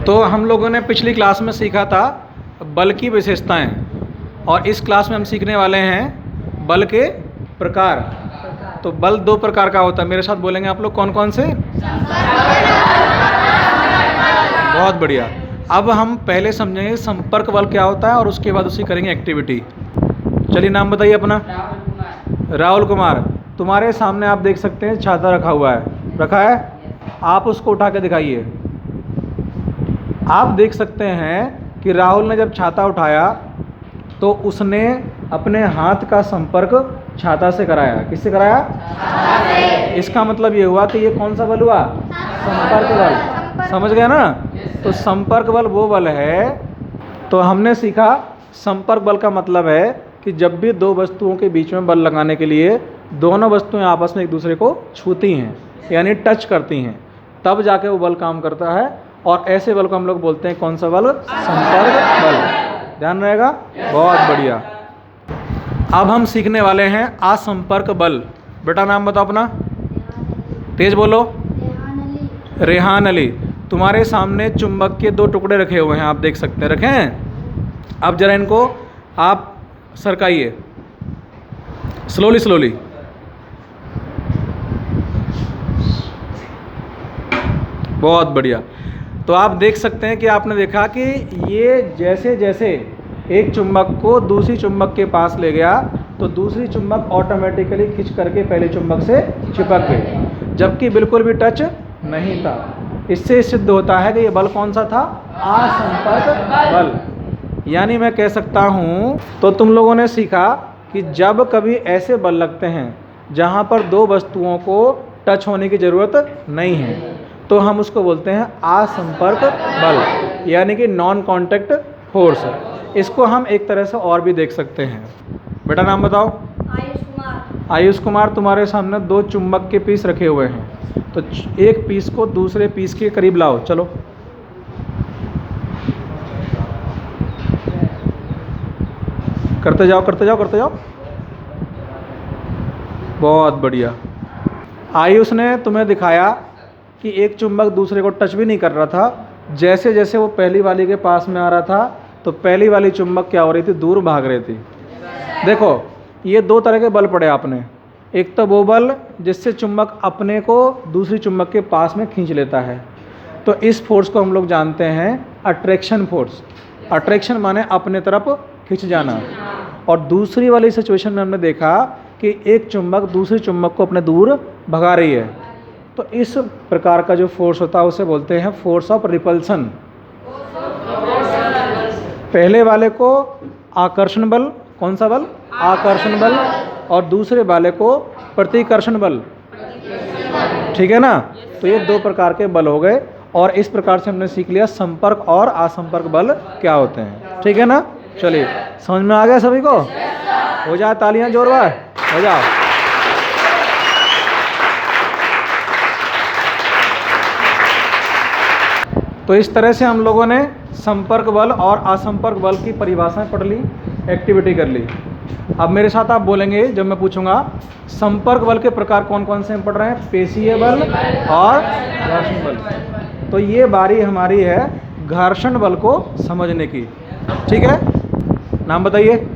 तो हम लोगों ने पिछली क्लास में सीखा था बल की विशेषताएं, और इस क्लास में हम सीखने वाले हैं बल के प्रकार। तो बल दो प्रकार का होता है, मेरे साथ बोलेंगे आप लोग कौन कौन से? बहुत बढ़िया। अब हम पहले समझेंगे संपर्क बल क्या होता है और उसके बाद उसी करेंगे एक्टिविटी। चलिए नाम बताइए अपना। राहुल कुमार। तुम्हारे सामने आप देख सकते हैं छाता रखा हुआ है, रखा है, आप उसको उठा के दिखाइए। आप देख सकते हैं कि राहुल ने जब छाता उठाया तो उसने अपने हाथ का संपर्क छाता से कराया। किससे कराया? छाता से। इसका मतलब ये हुआ कि ये कौन सा बल हुआ? संपर्क बल। समझ गए ना? तो संपर्क बल वो बल है। तो हमने सीखा संपर्क बल का मतलब है कि जब भी दो वस्तुओं के बीच में बल लगाने के लिए दोनों वस्तुएं आपस में एक दूसरे को छूती हैं, यानी टच करती हैं, तब जाके वो बल काम करता है। और ऐसे बल को हम लोग बोलते हैं कौन सा बल? संपर्क बल। ध्यान रहेगा? बहुत बढ़िया। अब हम सीखने वाले हैं असंपर्क बल। बेटा नाम बताओ अपना, तेज बोलो। रेहान अली। तुम्हारे सामने चुंबक के दो टुकड़े रखे हुए हैं, आप देख सकते हैं, रखे हैं। अब जरा इनको आप सरकाइए, स्लोली स्लोली। बहुत बढ़िया। तो आप देख सकते हैं कि आपने देखा कि ये जैसे जैसे एक चुंबक को दूसरी चुंबक के पास ले गया तो दूसरी चुंबक ऑटोमेटिकली खिंच करके पहले चुंबक से चिपक गई, जबकि बिल्कुल भी टच नहीं था। इससे सिद्ध होता है कि ये बल कौन सा था? असंपर्क बल। यानी मैं कह सकता हूँ, तो तुम लोगों ने सीखा कि जब कभी ऐसे बल लगते हैं जहाँ पर दो वस्तुओं को टच होने की ज़रूरत नहीं है तो हम उसको बोलते हैं असंपर्क बल, यानी कि नॉन कॉन्टैक्ट फोर्स। इसको हम एक तरह से और भी देख सकते हैं। बेटा नाम बताओ। आयुष कुमार। आयुष कुमार, तुम्हारे सामने दो चुंबक के पीस रखे हुए हैं, तो एक पीस को दूसरे पीस के करीब लाओ। चलो, करते जाओ करते जाओ करते जाओ। बहुत बढ़िया। आयुष ने तुम्हें दिखाया कि एक चुंबक दूसरे को टच भी नहीं कर रहा था। जैसे जैसे वो पहली वाली के पास में आ रहा था तो पहली वाली चुंबक क्या हो रही थी? दूर भाग रही थी। देखो, ये दो तरह के बल पड़े आपने। एक तो वो बल जिससे चुंबक अपने को दूसरी चुंबक के पास में खींच लेता है, तो इस फोर्स को हम लोग जानते हैं अट्रैक्शन फोर्स। अट्रैक्शन माने अपने तरफ खींच जाना। और दूसरी वाली सिचुएशन में हमने देखा कि एक चुंबक दूसरी चुंबक को अपने दूर भगा रही है, तो इस प्रकार का जो फोर्स होता है उसे बोलते हैं फोर्स ऑफ रिपल्सन। पहले वाले को आकर्षण बल, कौन सा बल? आकर्षण बल। और दूसरे वाले को प्रतिकर्षण बल। ठीक है ना? तो ये दो प्रकार के बल हो गए, और इस प्रकार से हमने सीख लिया संपर्क और असंपर्क बल क्या होते हैं। ठीक है ना? चलिए, समझ में आ गया सभी को? हो जाए तालियां जोरदार, हो जाओ। तो इस तरह से हम लोगों ने संपर्क बल और असंपर्क बल की परिभाषाएं पढ़ ली, एक्टिविटी कर ली। अब मेरे साथ आप बोलेंगे जब मैं पूछूंगा संपर्क बल के प्रकार कौन कौन से हम पढ़ रहे हैं? पेशीय बल और घर्षण बल। तो ये बारी हमारी है घर्षण बल को समझने की। ठीक है? नाम बताइए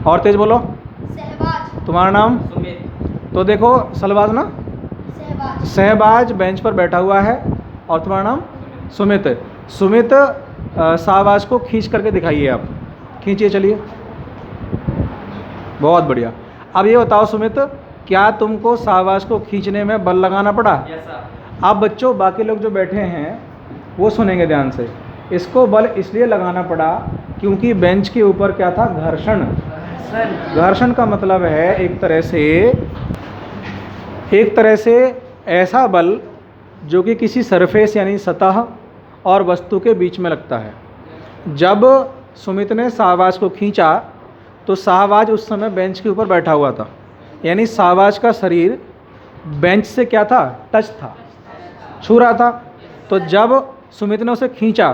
और तेज बोलो। तुम्हारा नाम? तो देखो, सलवाज ना? सहबाज बेंच पर बैठा हुआ है, और तुम्हारा नाम? सुमित। सुमित, शाहबाज को खींच करके दिखाइए आप। खींचिए, चलिए। बहुत बढ़िया। अब ये बताओ सुमित, क्या तुमको शाहबाज को खींचने में बल लगाना पड़ा? अब बच्चों, बाकी लोग जो बैठे हैं वो सुनेंगे ध्यान से। इसको बल इसलिए लगाना पड़ा क्योंकि बेंच के ऊपर क्या था? घर्षण। घर्षण का मतलब है एक तरह से ऐसा बल जो कि किसी सरफेस यानी सतह और वस्तु के बीच में लगता है। जब सुमित ने शाहबाज को खींचा तो शाहबाज उस समय बेंच के ऊपर बैठा हुआ था, यानी शाहबाज का शरीर बेंच से क्या था? टच था, छू रहा था। तो जब सुमित ने उसे खींचा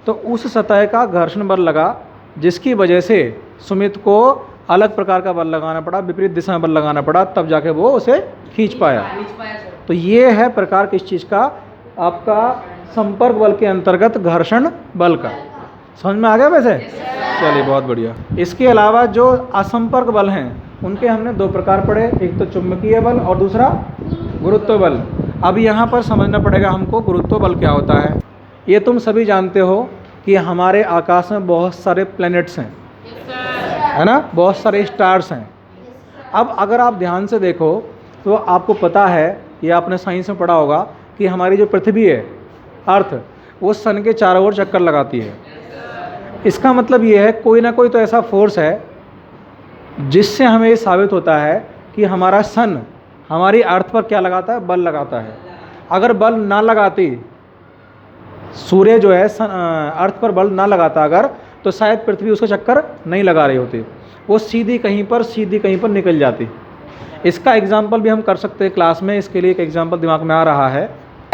तो उस सतह का घर्षण बल लगा, जिसकी वजह से सुमित को अलग प्रकार का बल लगाना पड़ा, विपरीत दिशा में बल लगाना पड़ा, तब जाके वो उसे खींच पाया। तो ये है प्रकार किस चीज़ का? आपका संपर्क बल के अंतर्गत घर्षण बल का। समझ में आ गया वैसे? चलिए बहुत बढ़िया। इसके अलावा जो असंपर्क बल हैं उनके हमने दो प्रकार पढ़े, एक तो चुंबकीय बल और दूसरा गुरुत्व बल। अब यहाँ पर समझना पड़ेगा हमको गुरुत्व बल क्या होता है। ये तुम सभी जानते हो कि हमारे आकाश में बहुत सारे प्लैनेट्स हैं, है ना, बहुत सारे स्टार्स हैं। अब अगर आप ध्यान से देखो तो आपको पता है, ये आपने साइंस में पढ़ा होगा कि हमारी जो पृथ्वी है अर्थ, वो सन के चारों ओर चक्कर लगाती है। इसका मतलब ये है कोई ना कोई तो ऐसा फोर्स है जिससे हमें ये साबित होता है कि हमारा सन हमारी अर्थ पर क्या लगाता है, बल लगाता है। अगर बल ना लगाती, सूर्य जो है अर्थ पर बल ना लगाता अगर, तो शायद पृथ्वी उसका चक्कर नहीं लगा रही होती, वो सीधी कहीं पर निकल जाती। इसका एग्जाम्पल भी हम कर सकते हैं क्लास में। इसके लिए एक एग्जाम्पल दिमाग में आ रहा है।